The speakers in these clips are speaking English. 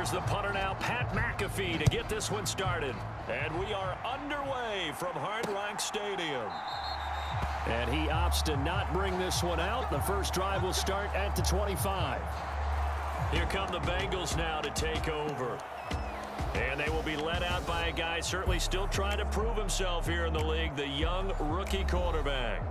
Here's the punter now, Pat McAfee, to get this one started. And we are underway from Hard Rock Stadium. And he opts to not bring this one out. The first drive will start at the 25. Here come the Bengals now to take over. And they will be led out by a guy certainly still trying to prove himself here in the league, the young rookie quarterback.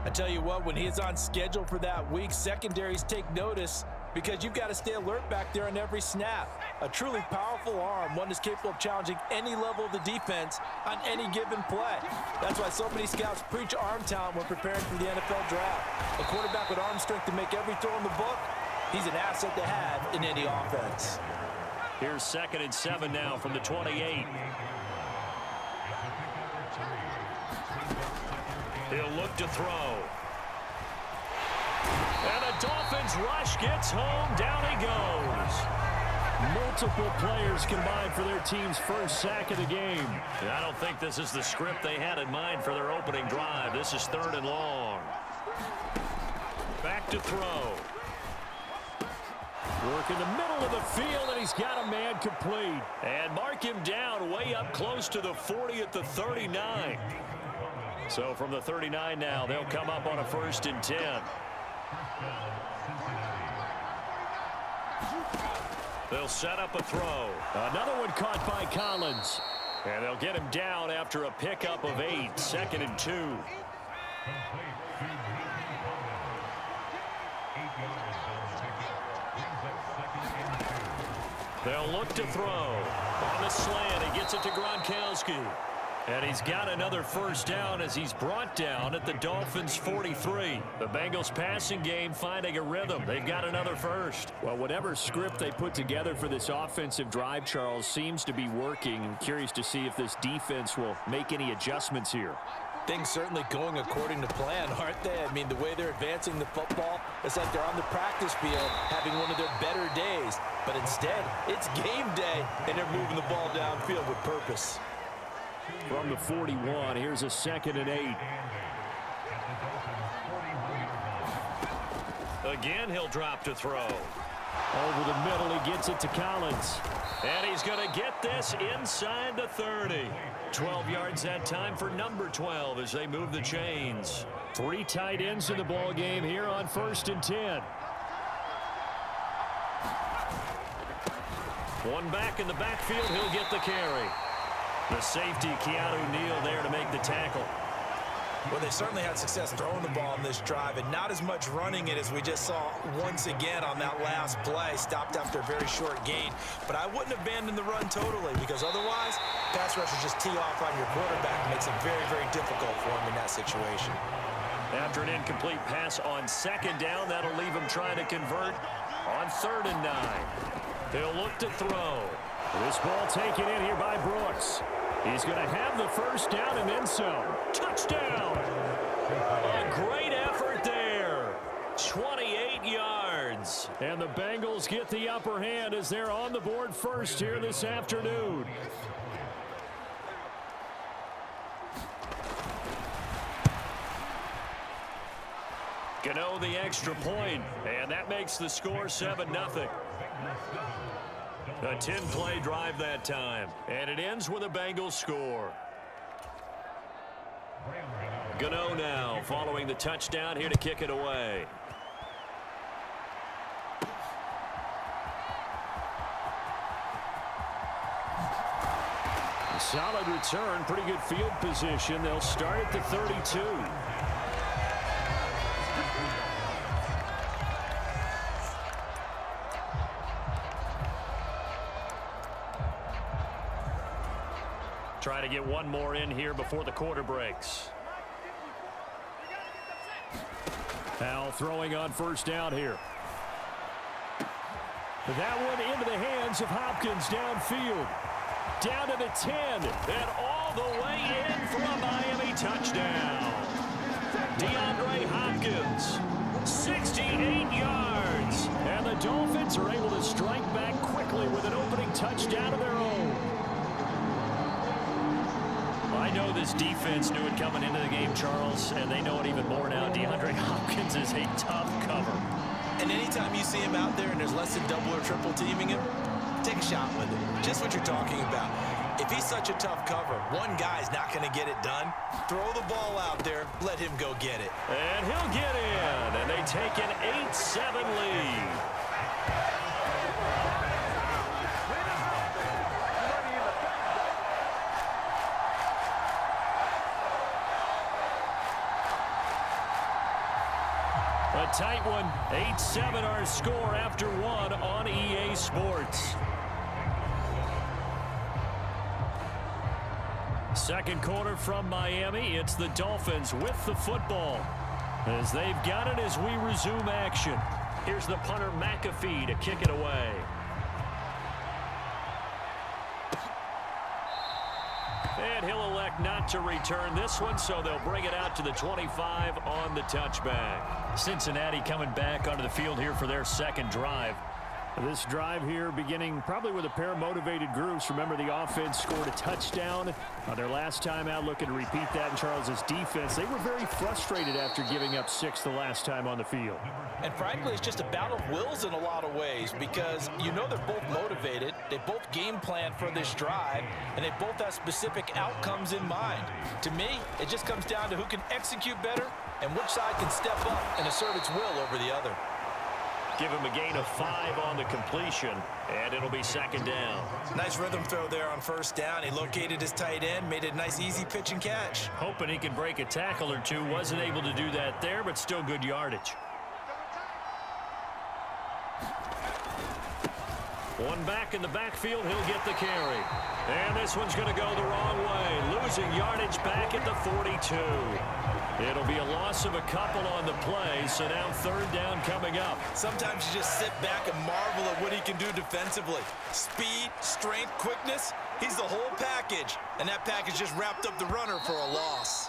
I tell you what, when he's on schedule for that week, secondaries take notice because you've got to stay alert back there on every snap. A truly powerful arm, one that's capable of challenging any level of the defense on any given play. That's why so many scouts preach arm talent when preparing for the NFL draft. A quarterback with arm strength to make every throw in the book, he's an asset to have in any offense. Here's 2nd and 7 now from the 28. He'll look to throw. And the Dolphins rush gets home. Down he goes. Multiple players combined for their team's first sack of the game. I don't think this is the script they had in mind for their opening drive. This is 3rd and long. Back to throw. Work in the middle of the field, and he's got a man complete. And mark him down way up close to the 40 at the 39. So from the 39 now, they'll come up on a 1st and 10. They'll set up a throw. Another one caught by Collins. And they'll get him down after a pickup of 8. 2nd and 2. They'll look to throw. On the slant, he gets it to Gronkowski. And he's got another first down as he's brought down at the Dolphins' 43. The Bengals passing game finding a rhythm. They've got another first. Well, whatever script they put together for this offensive drive, Charles, seems to be working. I'm curious to see if this defense will make any adjustments here. Things certainly going according to plan, aren't they? I mean, the way they're advancing the football, it's like they're on the practice field having one of their better days. But instead, it's game day, and they're moving the ball downfield with purpose. From the 41, here's a 2nd and 8. Again, he'll drop to throw. Over the middle, he gets it to Collins. And he's going to get this inside the 30. 12 yards that time for number 12 as they move the chains. 3 tight ends in the ball game here on 1st and 10. One back in the backfield, he'll get the carry. The safety, Keanu Neal, there to make the tackle. Well, they certainly had success throwing the ball in this drive, and not as much running it as we just saw once again on that last play. Stopped after a very short gain. But I wouldn't abandon the run totally, because otherwise, pass rushers just tee off on your quarterback. It makes it very, very difficult for him in that situation. After an incomplete pass on 2nd down, that'll leave him trying to convert on 3rd and 9. He'll look to throw. This ball taken in here by Brooks. He's going to have the first down and then some. Touchdown! A great effort there. 28 yards. And the Bengals get the upper hand as they're on the board first here this afternoon. Gano the extra point, and that makes the score 7-0. A 10-play drive that time, and it ends with a Bengals score. Gano now following the touchdown here to kick it away. Solid return, pretty good field position. They'll start at the 32. Try to get one more in here before the quarter breaks. Powell throwing on 1st down here. That one into the hands of Hopkins downfield. Down to the 10, and all the way in for a Miami touchdown. DeAndre Hopkins, 68 yards. And the Dolphins are able to strike back quickly with an opening touchdown of their own. I know this defense knew it coming into the game, Charles, and they know it even more now. DeAndre Hopkins is a tough cover. And anytime you see him out there and there's less than double or triple teaming him, take a shot with it. Just what you're talking about. If he's such a tough cover, one guy's not going to get it done. Throw the ball out there. Let him go get it. And he'll get in. And they take an 8-7 lead. A tight one. 8-7 our score after one on EA Sports. Second quarter from Miami. It's the Dolphins with the football as they've got it as we resume action. Here's the punter McAfee to kick it away. And he'll elect not to return this one, so they'll bring it out to the 25 on the touchback. Cincinnati coming back onto the field here for their second drive. This drive here beginning probably with a pair of motivated groups. Remember, the offense scored a touchdown on their last time out, looking to repeat that in Charles's defense. They were very frustrated after giving up 6 the last time on the field. And frankly, it's just a battle of wills in a lot of ways because you know they're both motivated. They both game plan for this drive, and they both have specific outcomes in mind. To me, it just comes down to who can execute better and which side can step up and assert its will over the other. Give him a gain of 5 on the completion, and it'll be second down. Nice rhythm throw there on first down. He located his tight end, made it a nice, easy pitch and catch. Hoping he could break a tackle or two. Wasn't able to do that there, but still good yardage. One back in the backfield, he'll get the carry. And this one's going to go the wrong way. Losing yardage back at the 42. It'll be a loss of a couple on the play, so now third down coming up. Sometimes you just sit back and marvel at what he can do defensively. Speed, strength, quickness, he's the whole package. And that package just wrapped up the runner for a loss.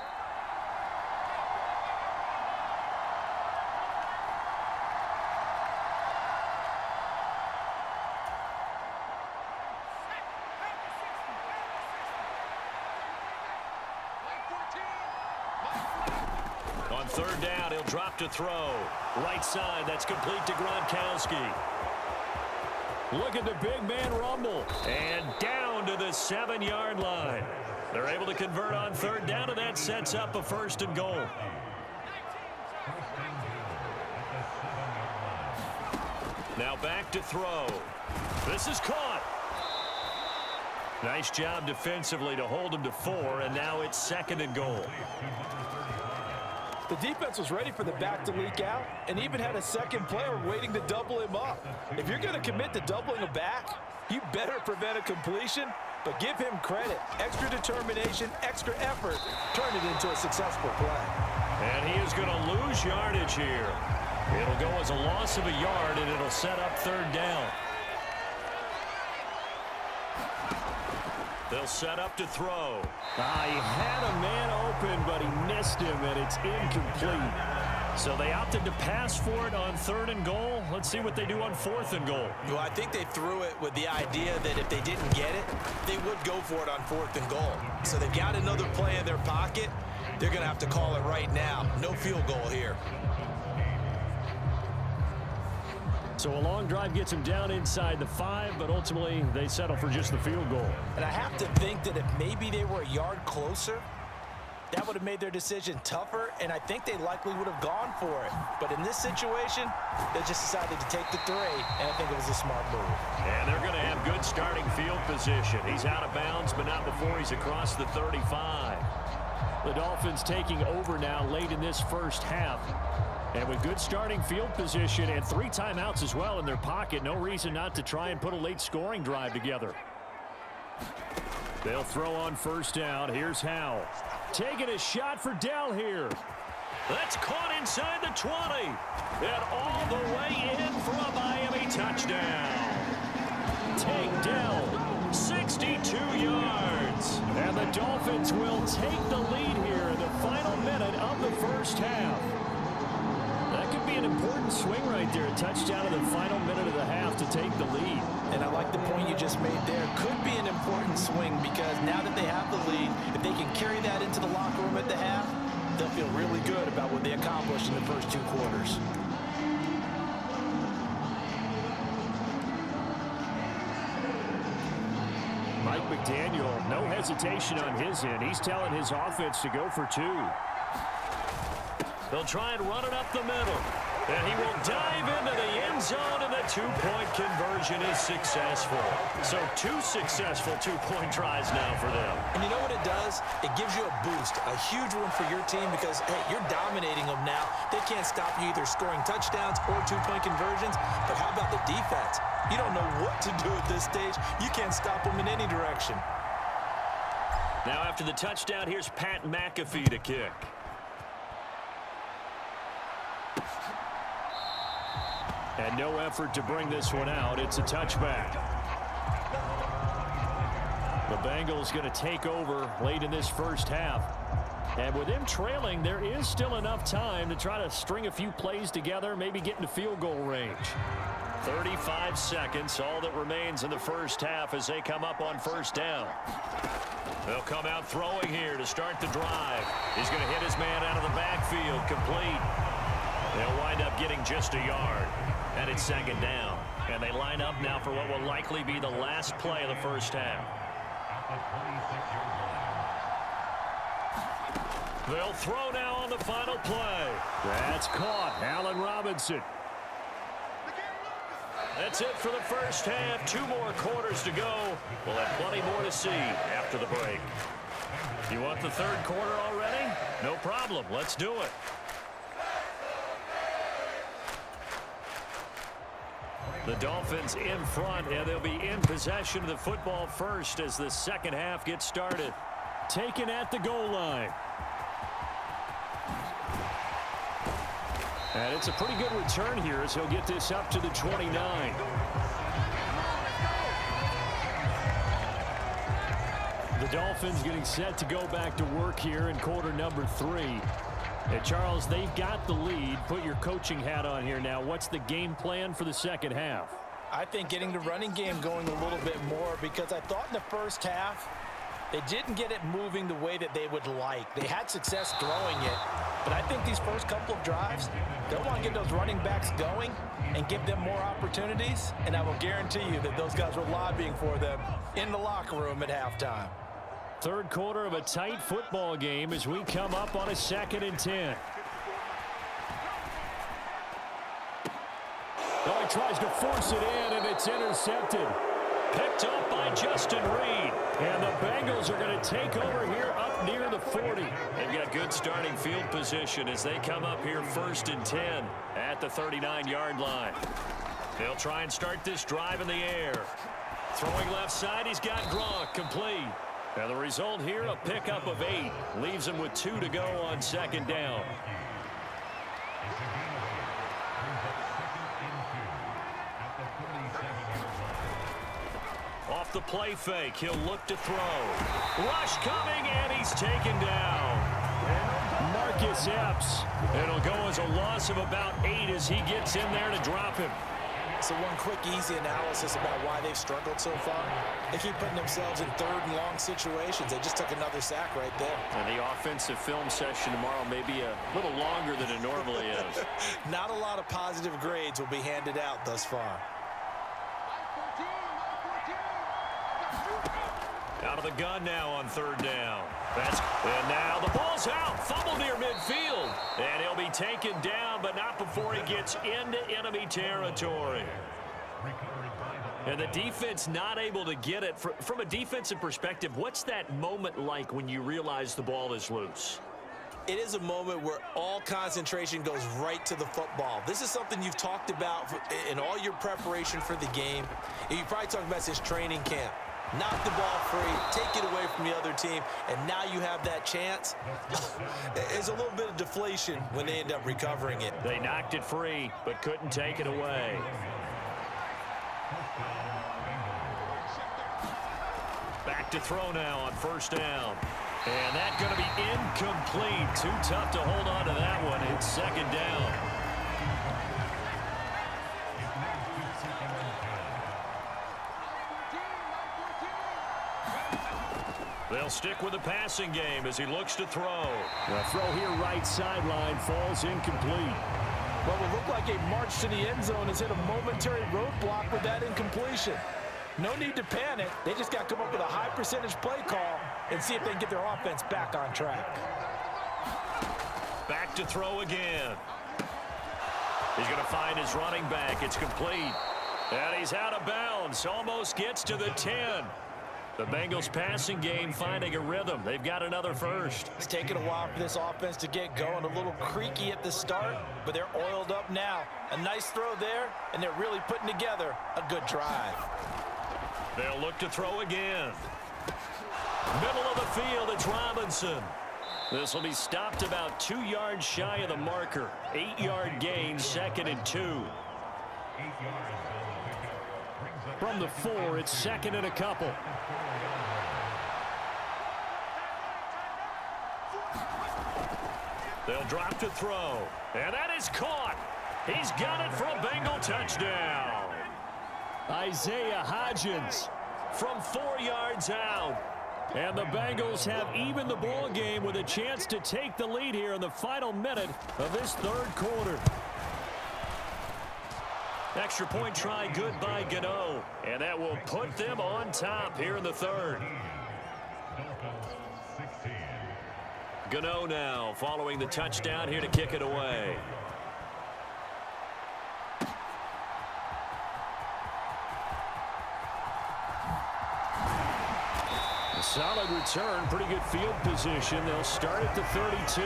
On third down, he'll drop to throw. Right side, that's complete to Gronkowski. Look at the big man rumble. And down to the 7-yard line. They're able to convert on third down, and that sets up a first and goal. Now back to throw. This is caught. Nice job defensively to hold him to 4, and now it's second and goal. The defense was ready for the back to leak out and even had a second player waiting to double him up. If you're going to commit to doubling a back, you better prevent a completion, but give him credit. Extra determination, extra effort, turn it into a successful play. And he is going to lose yardage here. It'll go as a loss of a yard, and it'll set up third down. They'll set up to throw. He had a man open, but he missed him, and it's incomplete. So they opted to pass for it on third and goal. Let's see what they do on fourth and goal. Well, I think they threw it with the idea that if they didn't get it, they would go for it on fourth and goal. So they've got another play in their pocket. They're going to have to call it right now. No field goal here. So a long drive gets him down inside the 5, but ultimately they settle for just the field goal. And I have to think that if maybe they were a yard closer, that would have made their decision tougher, and I think they likely would have gone for it. But in this situation, they just decided to take the 3, and I think it was a smart move. And they're going to have good starting field position. He's out of bounds, but not before he's across the 35. The Dolphins taking over now late in this first half. And with good starting field position and 3 timeouts as well in their pocket, no reason not to try and put a late scoring drive together. They'll throw on first down. Here's Howell. Taking a shot for Dell here. That's caught inside the 20. And all the way in for a Miami touchdown. Take Dell, 62 yards. And the Dolphins will take the lead here in the final minute of the first half. That could be an important swing right there. A touchdown in the final minute of the half to take the lead. And I like the point you just made there. Could be an important swing because now that they have the lead, if they can carry that into the locker room at the half, they'll feel really good about what they accomplished in the first 2 quarters. McDaniel, no hesitation on his end. He's telling his offense to go for 2. They'll try and run it up the middle. And he will dive into the end zone, and the two-point conversion is successful. So 2 successful two-point tries now for them. And you know what it does? It gives you a boost, a huge one for your team because, hey, you're dominating them now. They can't stop you either scoring touchdowns or two-point conversions. But how about the defense? You don't know what to do at this stage. You can't stop them in any direction. Now after the touchdown, here's Pat McAfee to kick. And no effort to bring this one out. It's a touchback. The Bengals going to take over late in this first half. And with them trailing, there is still enough time to try to string a few plays together, maybe get into field goal range. 35 seconds, all that remains in the first half as they come up on first down. They'll come out throwing here to start the drive. He's going to hit his man out of the backfield, complete. They'll wind up getting just a yard. And it's second down. And they line up now for what will likely be the last play of the first half. They'll throw now on the final play. That's caught. Allen Robinson. That's it for the first half. 2 more quarters to go. We'll have plenty more to see after the break. You want the third quarter already? No problem. Let's do it. The Dolphins in front, and they'll be in possession of the football first as the second half gets started. Taken at the goal line. And it's a pretty good return here as he'll get this up to the 29. The Dolphins getting set to go back to work here in quarter number 3. And Charles, they've got the lead. Put your coaching hat on here now. What's the game plan for the second half? I think getting the running game going a little bit more because I thought in the first half they didn't get it moving the way that they would like. They had success throwing it, but I think these first couple of drives, they'll want to get those running backs going and give them more opportunities, and I will guarantee you that those guys were lobbying for them in the locker room at halftime. Third quarter of a tight football game as we come up on a 2nd and 10. Oh, he tries to force it in, and it's intercepted. Picked up by Justin Reed. And the Bengals are going to take over here up near the 40. They've got good starting field position as they come up here 1st and 10 at the 39-yard line. They'll try and start this drive in the air. Throwing left side, he's got Gronk, complete. And the result here, a pickup of 8. Leaves him with 2 to go on 2nd down. Off the play fake, he'll look to throw. Rush coming, and he's taken down. Marcus Epps. It'll go as a loss of about 8 as he gets in there to drop him. So one quick, easy analysis about why they've struggled so far. They keep putting themselves in 3rd and long situations. They just took another sack right there. And the offensive film session tomorrow may be a little longer than it normally is. Not a lot of positive grades will be handed out thus far. Out of the gun now on 3rd down. And now the ball's out. Fumble near midfield. And he'll be taken down, but not before he gets into enemy territory. And the defense not able to get it. From a defensive perspective, what's that moment like when you realize the ball is loose? It is a moment where all concentration goes right to the football. This is something you've talked about in all your preparation for the game. And you probably talked about since training camp. Knock the ball free, take it away from the other team, and now you have that chance. There's a little bit of deflation when they end up recovering it. They knocked it free, but couldn't take it away. Back to throw now on 1st down. And that's going to be incomplete. Too tough to hold on to that one. It's 2nd down. They'll stick with the passing game as he looks to throw. The throw here right sideline falls incomplete. What will look like a march to the end zone has hit a momentary roadblock with that incompletion. No need to panic. They just got to come up with a high percentage play call and see if they can get their offense back on track. Back to throw again. He's going to find his running back. It's complete. And he's out of bounds. Almost gets to the 10. The Bengals passing game finding a rhythm. They've got another first. It's taken a while for this offense to get going. A little creaky at the start, but they're oiled up now. A nice throw there, and they're really putting together a good drive. They'll look to throw again. Middle of the field, it's Robinson. This will be stopped about 2 yards shy of the marker. 8-yard gain, 2nd and 2. From the 4, it's 2nd and a couple. They'll drop to throw. And that is caught. He's got it for a Bengal touchdown. Isaiah Hodgins from 4 yards out. And the Bengals have evened the ball game with a chance to take the lead here in the final minute of this third quarter. Extra point try good by Gano. And that will put them on top here in the third. Gano now following the touchdown here to kick it away. A solid return, pretty good field position. They'll start at the 32.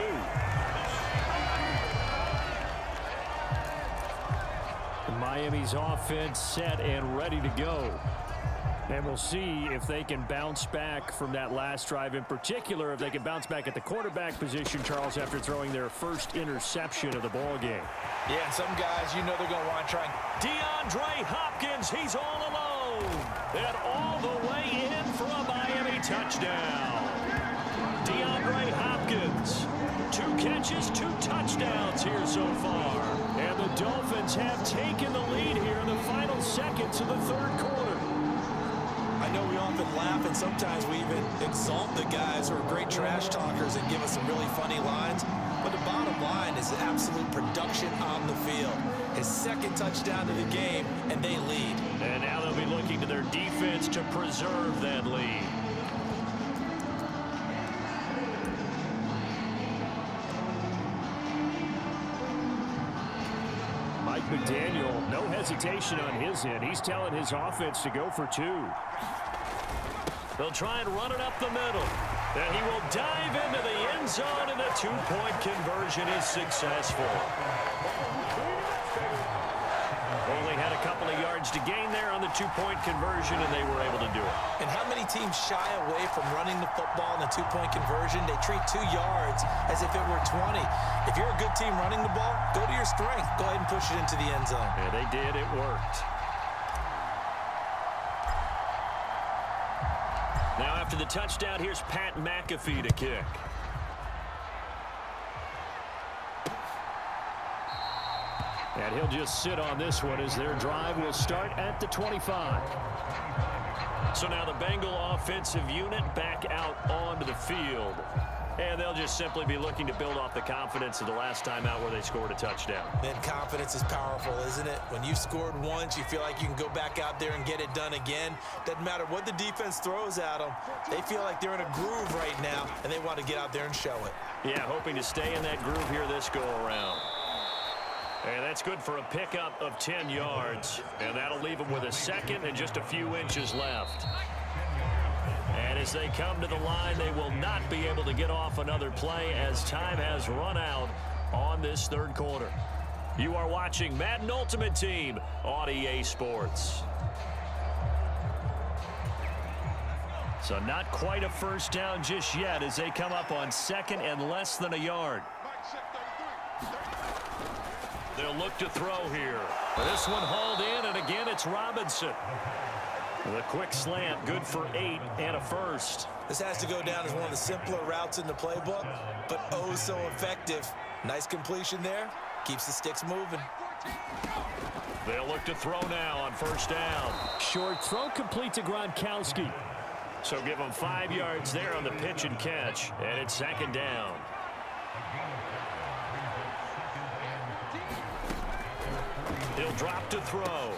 Miami's offense set and ready to go. And we'll see if they can bounce back from that last drive. In particular, if they can bounce back at the quarterback position, Charles, after throwing their first interception of the ball game. Yeah, some guys, you know they're going to want to try. DeAndre Hopkins, he's all alone. And all the way in for a Miami touchdown. DeAndre Hopkins, 2 catches, 2 touchdowns here so far. And the Dolphins have taken the lead here in the final seconds of the third quarter. I know we often laugh, and sometimes we even exalt the guys who are great trash talkers and give us some really funny lines. But the bottom line is absolute production on the field. His 2nd touchdown of the game, and they lead. And now they'll be looking to their defense to preserve that lead. Mike McDaniel, no hesitation on his end. He's telling his offense to go for 2. They'll try and run it up the middle. And he will dive into the end zone, and the 2-point conversion is successful. Only had a couple of yards to gain there on the 2-point conversion, and they were able to do it. And how many teams shy away from running the football in the 2-point conversion? They treat 2 yards as if it were 20. If you're a good team running the ball, go to your strength. Go ahead and push it into the end zone. Yeah, they did. It worked. Now after the touchdown, here's Pat McAfee to kick. And he'll just sit on this one as their drive will start at the 25. So now the Bengal offensive unit back out onto the field. And they'll just simply be looking to build off the confidence of the last time out where they scored a touchdown. Man, confidence is powerful, isn't it? When you scored once, you feel like you can go back out there and get it done again. Doesn't matter what the defense throws at them. They feel like they're in a groove right now, and they want to get out there and show it. Yeah, hoping to stay in that groove here this go-around. And that's good for a pickup of 10 yards. And that'll leave them with a 2nd and just a few inches left. And as they come to the line, they will not be able to get off another play as time has run out on this third quarter. You are watching Madden Ultimate Team on EA Sports. So not quite a first down just yet as they come up on 2nd and less than a yard. They'll look to throw here. This one hauled in, and again it's Robinson. The quick slant, good for 8 and a first. This has to go down as one of the simpler routes in the playbook, but oh so effective. Nice completion there. Keeps the sticks moving. They'll look to throw now on first down. Short throw complete to Gronkowski. So give them 5 yards there on the pitch and catch, and it's 2nd down. He'll drop to throw.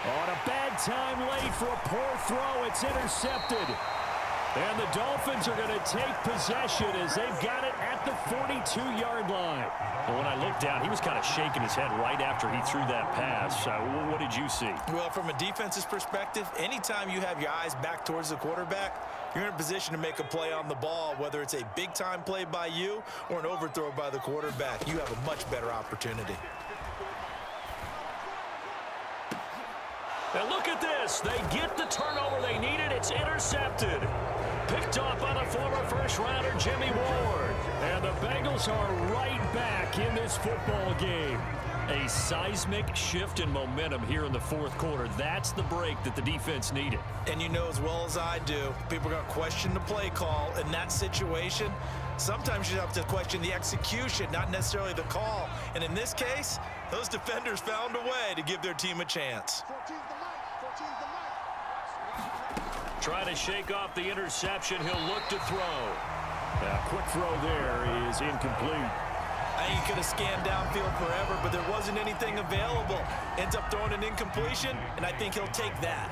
On a bad time late for a poor throw. It's intercepted. And the Dolphins are going to take possession as they've got it at the 42-yard line. Well, when I looked down, he was kind of shaking his head right after he threw that pass. What did you see? Well, from a defense's perspective, anytime you have your eyes back towards the quarterback, you're in a position to make a play on the ball, whether it's a big-time play by you or an overthrow by the quarterback. You have a much better opportunity. And look at this. They get the turnover they needed. It's intercepted. Picked off by the former first-rounder Jimmy Ward. And the Bengals are right back in this football game. A seismic shift in momentum here in the fourth quarter. That's the break that the defense needed. And you know as well as I do, people are going to question the play call in that situation. Sometimes you have to question the execution, not necessarily the call. And in this case, those defenders found a way to give their team a chance. Trying to shake off the interception. He'll look to throw. A quick throw there is incomplete. I think he could have scanned downfield forever, but there wasn't anything available. Ends up throwing an incompletion, and I think he'll take that.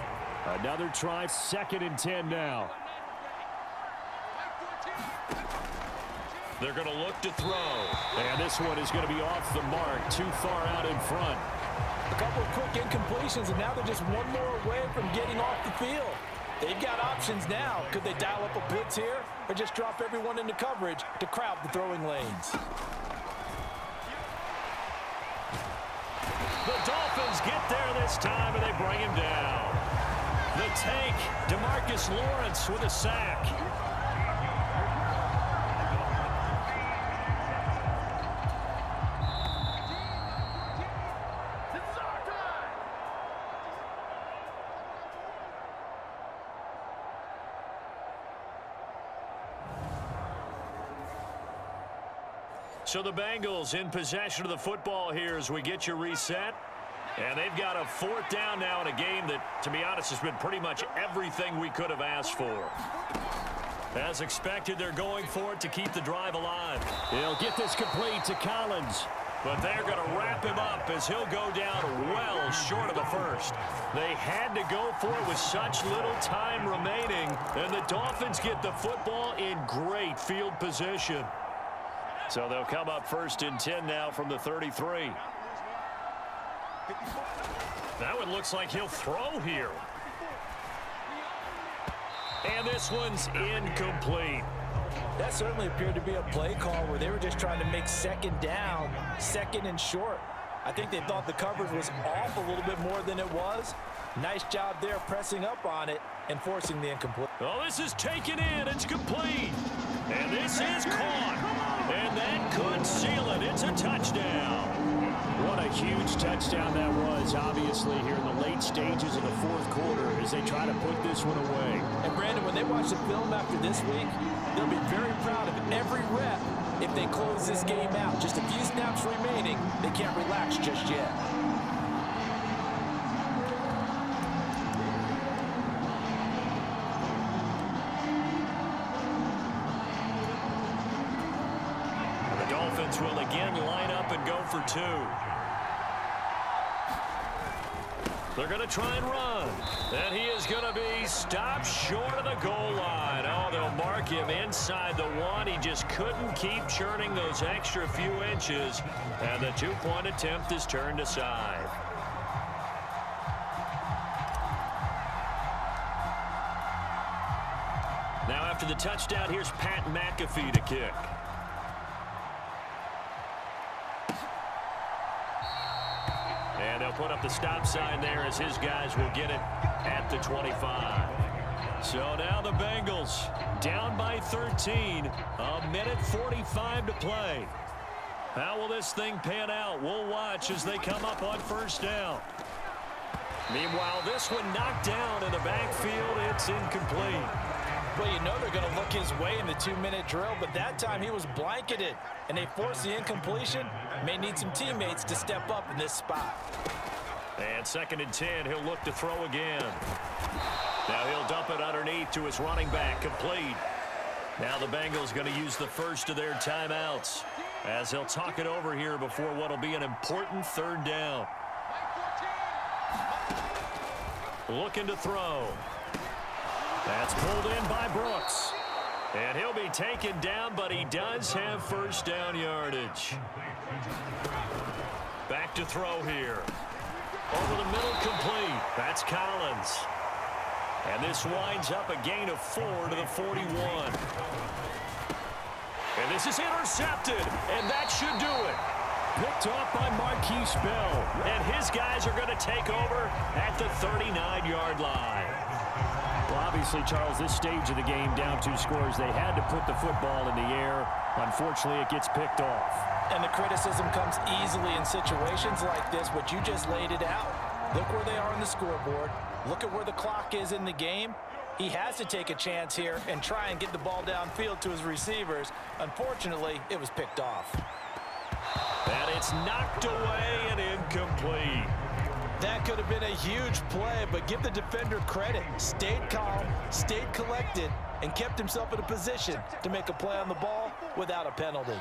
Another try, 2nd and 10 now. They're going to look to throw. And this one is going to be off the mark, too far out in front. A couple of quick incompletions, and now they're just one more away from getting off the field. They've got options now. Could they dial up a blitz here or just drop everyone into coverage to crowd the throwing lanes? The Dolphins get there this time, and they bring him down. The tank, DeMarcus Lawrence with a sack. So the Bengals in possession of the football here as we get you reset. And they've got a 4th down now in a game that, to be honest, has been pretty much everything we could have asked for. As expected, they're going for it to keep the drive alive. He'll get this complete to Collins. But they're going to wrap him up as he'll go down well short of a first. They had to go for it with such little time remaining. And the Dolphins get the football in great field position. So they'll come up 1st and 10 now from the 33. That one looks like he'll throw here. And this one's incomplete. That certainly appeared to be a play call where they were just trying to make 2nd down, 2nd and short. I think they thought the coverage was off a little bit more than it was. Nice job there pressing up on it and forcing the incomplete. Oh, this is taken in. It's complete. And this is caught. And that could seal it. It's a touchdown. What a huge touchdown that was, obviously, here in the late stages of the 4th quarter as they try to put this one away. And, Brandon, when they watch the film after this week, they'll be very proud of every rep if they close this game out. Just a few snaps remaining. They can't relax just yet. Will again line up and go for 2. They're going to try and run. And he is going to be stopped short of the goal line. Oh, they'll mark him inside the 1. He just couldn't keep churning those extra few inches. And the 2-point attempt is turned aside. Now after the touchdown, here's Pat McAfee to kick. And they'll put up the stop sign there as his guys will get it at the 25. So now the Bengals down by 13. A minute 45 to play. How will this thing pan out? We'll watch as they come up on 1st down. Meanwhile, this one knocked down in the backfield. It's incomplete. Well, you know they're going to look his way in the 2-minute drill, but that time he was blanketed, and they forced the incompletion. May need some teammates to step up in this spot. And 2nd and 10, he'll look to throw again. Now he'll dump it underneath to his running back, complete. Now the Bengals going to use the first of their timeouts as he'll talk it over here before what will be an important 3rd down. Looking to throw. That's pulled in by Brooks. And he'll be taken down, but he does have first down yardage. Back to throw here. Over the middle, complete. That's Collins. And this winds up a gain of 4 to the 41. And this is intercepted, and that should do it. Picked off by Marquise Bell. And his guys are going to take over at the 39-yard line. Well, obviously, Charles, this stage of the game, down 2 scores, they had to put the football in the air. Unfortunately, it gets picked off. And the criticism comes easily in situations like this, but you just laid it out. Look where they are on the scoreboard. Look at where the clock is in the game. He has to take a chance here and try and get the ball downfield to his receivers. Unfortunately, it was picked off. And it's knocked away and incomplete. That could have been a huge play, but give the defender credit. Stayed calm, stayed collected, and kept himself in a position to make a play on the ball without a penalty.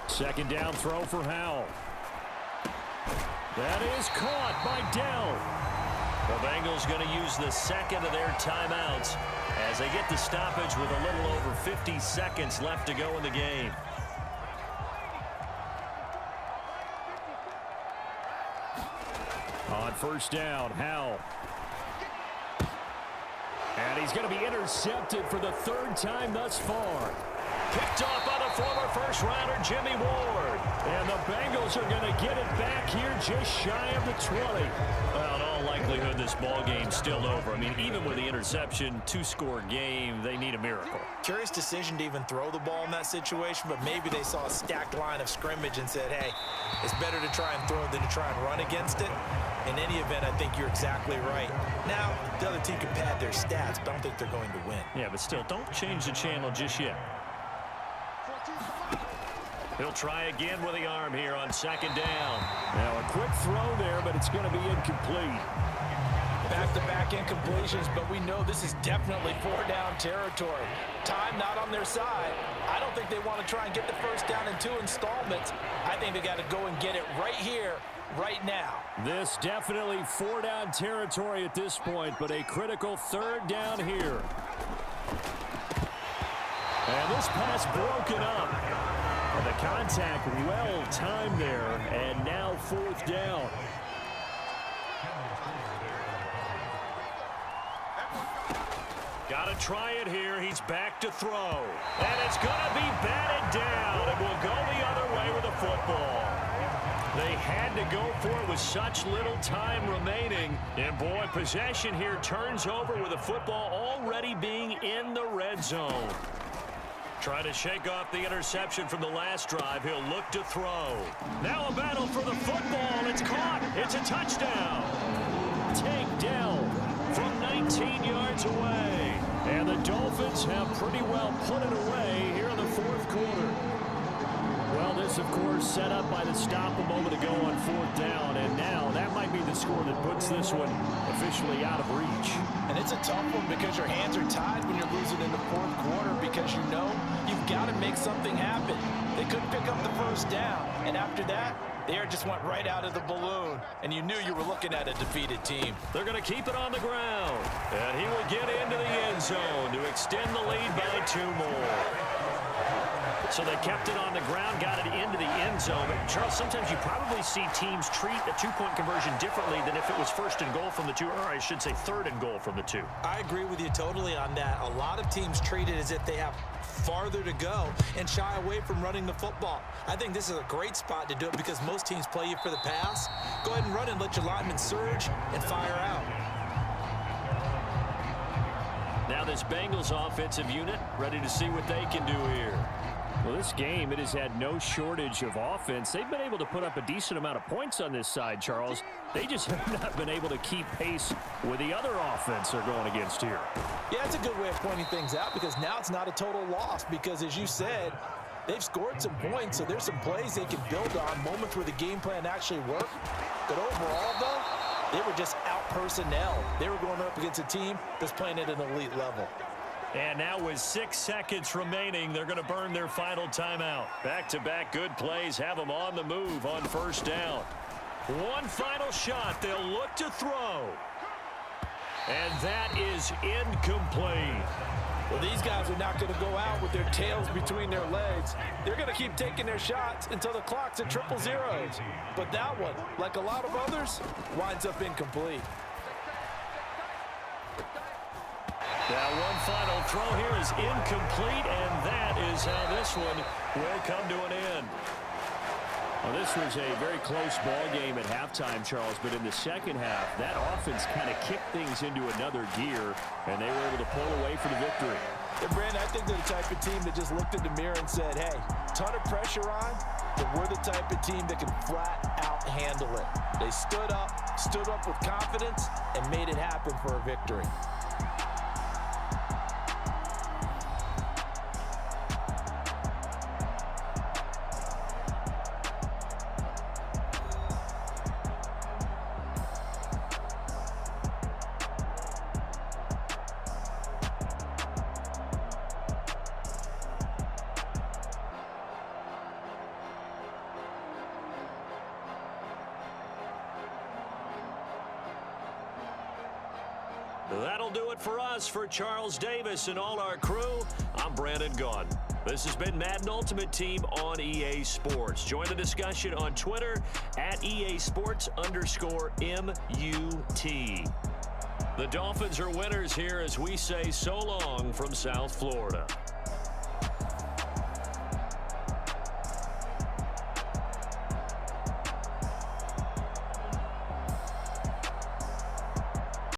Second down throw for Howell. That is caught by Dell. The Bengals going to use the second of their timeouts as they get the stoppage with a little over 50 seconds left to go in the game. On first down, Howell. And he's going to be intercepted for the 3rd time thus far. Picked off by the former first-rounder Jimmy Ward. And the Bengals are going to get it back here just shy of the 20. Well, in all likelihood, this ball game's still over. I mean, even with the interception, 2-score game, they need a miracle. Curious decision to even throw the ball in that situation, but maybe they saw a stacked line of scrimmage and said, hey, it's better to try and throw than to try and run against it. In any event, I think you're exactly right. Now, the other team can pad their stats, but I don't think they're going to win. Yeah, but still, don't change the channel just yet. He'll try again with the arm here on second down. Now, a quick throw there, but it's going to be incomplete. Back-to-back incompletions, but we know this is definitely 4-down territory. Time not on their side. I don't think they want to try and get the first down in 2 installments. I think they got to go and get it right here, right now. This definitely 4-down territory at this point, but a critical 3rd down here. And this pass broken up. And the contact well timed there, and now 4th down. Got to try it here. He's back to throw. And it's going to be batted down, and will go the other way with the football. They had to go for it with such little time remaining. And, boy, possession here turns over with the football already being in the red zone. Try to shake off the interception from the last drive. He'll look to throw. Now a battle for the football. It's caught. It's a touchdown. Take Dell from 19 yards away. And the Dolphins have pretty well put it away here in the 4th quarter. Well, this, of course, set up by the stop a moment ago on 4th down. And now that might be the score that puts this one officially out of reach. And it's a tough one because your hands are tied when you're losing in the 4th quarter because you know you've got to make something happen. They couldn't pick up the first down. And after that, the air just went right out of the balloon. And you knew you were looking at a defeated team. They're going to keep it on the ground. And he will get into the end zone to extend the lead by 2 more. So they kept it on the ground, got it into the end zone. But Charles, sometimes you probably see teams treat a 2-point conversion differently than if it was 1st and goal from the 2, or I should say 3rd and goal from the 2. I agree with you totally on that. A lot of teams treat it as if they have farther to go and shy away from running the football. I think this is a great spot to do it because most teams play you for the pass. Go ahead and run and let your linemen surge and fire out. Now this Bengals offensive unit ready to see what they can do here. Well, this game, it has had no shortage of offense. They've been able to put up a decent amount of points on this side, Charles. They just have not been able to keep pace with the other offense they're going against here. Yeah, it's a good way of pointing things out because now it's not a total loss because, as you said, they've scored some points, so there's some plays they can build on, moments where the game plan actually worked. But overall, though, they were just out-personnel. They were going up against a team that's playing at an elite level. And now with 6 seconds remaining, they're going to burn their final timeout. Back-to-back good plays have them on the move on 1st down. One final shot. They'll look to throw. And that is incomplete. Well, these guys are not going to go out with their tails between their legs. They're going to keep taking their shots until the clock's at triple zeros. But that one, like a lot of others, winds up incomplete. Now one final throw here is incomplete, and that is how this one will come to an end. Well, this was a very close ball game at halftime, Charles, but in the second half, that offense kind of kicked things into another gear, and they were able to pull away for the victory. And Brandon, I think they're the type of team that just looked in the mirror and said, hey, ton of pressure on, but we're the type of team that can flat out handle it. They stood up with confidence, and made it happen for a victory. That'll do it for us. For Charles Davis and all our crew, I'm Brandon Gaughan. This has been Madden Ultimate Team on EA Sports. Join the discussion on Twitter at EA Sports_MUT. The Dolphins are winners here as we say so long from South Florida.